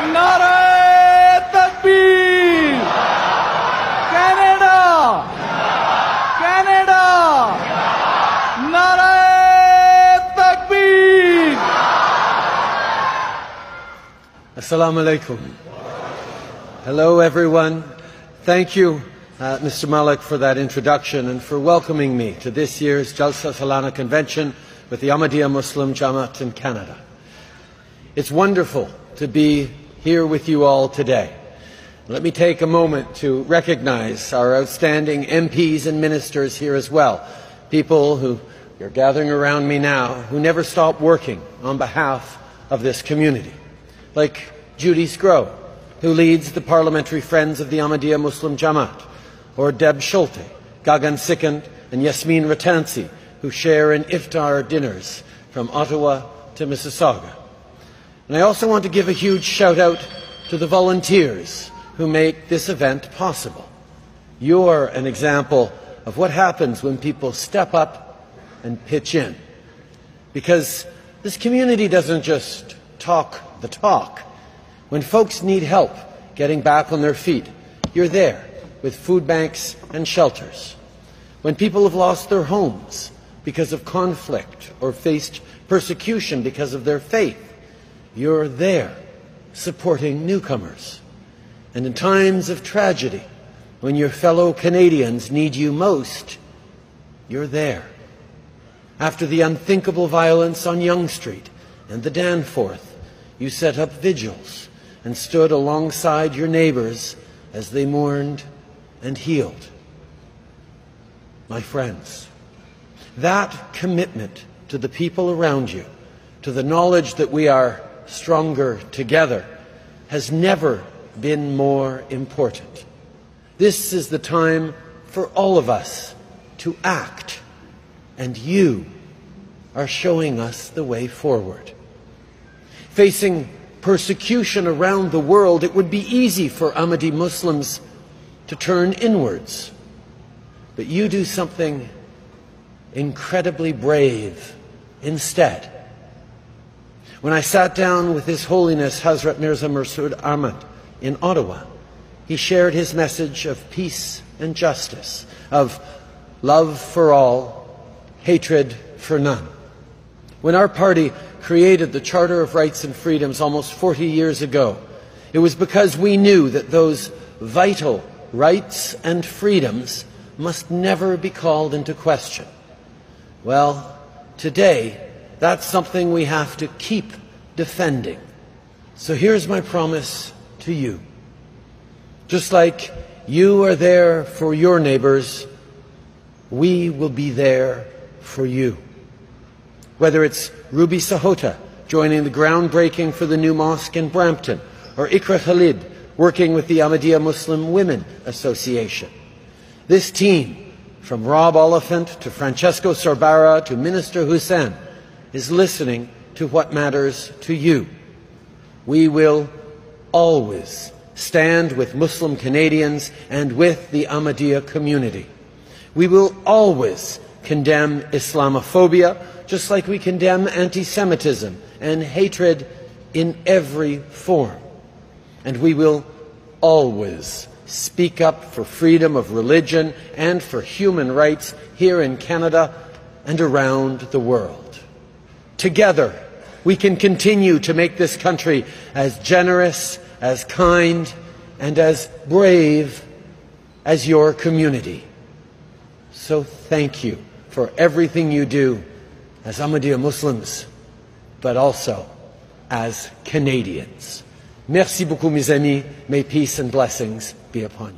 Nare Takbir! Canada! Canada! Nare Takbir! Assalamu alaikum. Hello everyone. Thank you, Mr. Malik, for that introduction and for welcoming me to this year's Jalsa Salana Convention with the Ahmadiyya Muslim Jamaat in Canada. It's wonderful to be here with you all today. Let me take a moment to recognize our outstanding MPs and ministers here as well, people who are gathering around me now who never stop working on behalf of this community, like Judy Scrow, who leads the Parliamentary Friends of the Ahmadiyya Muslim Jamaat, or Deb Schulte, Gagan Sikand and Yasmin Ratansi, who share in iftar dinners from Ottawa to Mississauga. And I also want to give a huge shout out to the volunteers who make this event possible. You're an example of what happens when people step up and pitch in. Because this community doesn't just talk the talk. When folks need help getting back on their feet, you're there with food banks and shelters. When people have lost their homes because of conflict or faced persecution because of their faith, you're there supporting newcomers. And in times of tragedy, when your fellow Canadians need you most, you're there. After the unthinkable violence on Yonge Street and the Danforth, you set up vigils and stood alongside your neighbours as they mourned and healed. My friends, that commitment to the people around you, to the knowledge that we are stronger together, has never been more important. This is the time for all of us to act, and you are showing us the way forward. Facing persecution around the world, it would be easy for Ahmadi Muslims to turn inwards. But you do something incredibly brave instead. When I sat down with His Holiness Hazrat Mirza Masroor Ahmad in Ottawa, he shared his message of peace and justice, of love for all, hatred for none. When our party created the Charter of Rights and Freedoms almost 40 years ago, it was because we knew that those vital rights and freedoms must never be called into question. Well, today, that's something we have to keep defending. So here's my promise to you. Just like you are there for your neighbors, we will be there for you. Whether it's Ruby Sahota joining the groundbreaking for the new mosque in Brampton, or Ikra Khalid working with the Ahmadiyya Muslim Women Association. This team, from Rob Oliphant to Francesco Sorbara to Minister Hussain, is listening to what matters to you. We will always stand with Muslim Canadians and with the Ahmadiyya community. We will always condemn Islamophobia, just like we condemn anti-Semitism and hatred in every form. And we will always speak up for freedom of religion and for human rights here in Canada and around the world. Together, we can continue to make this country as generous, as kind, and as brave as your community. So thank you for everything you do as Ahmadiyya Muslims, but also as Canadians. Merci beaucoup, mes amis. May peace and blessings be upon you.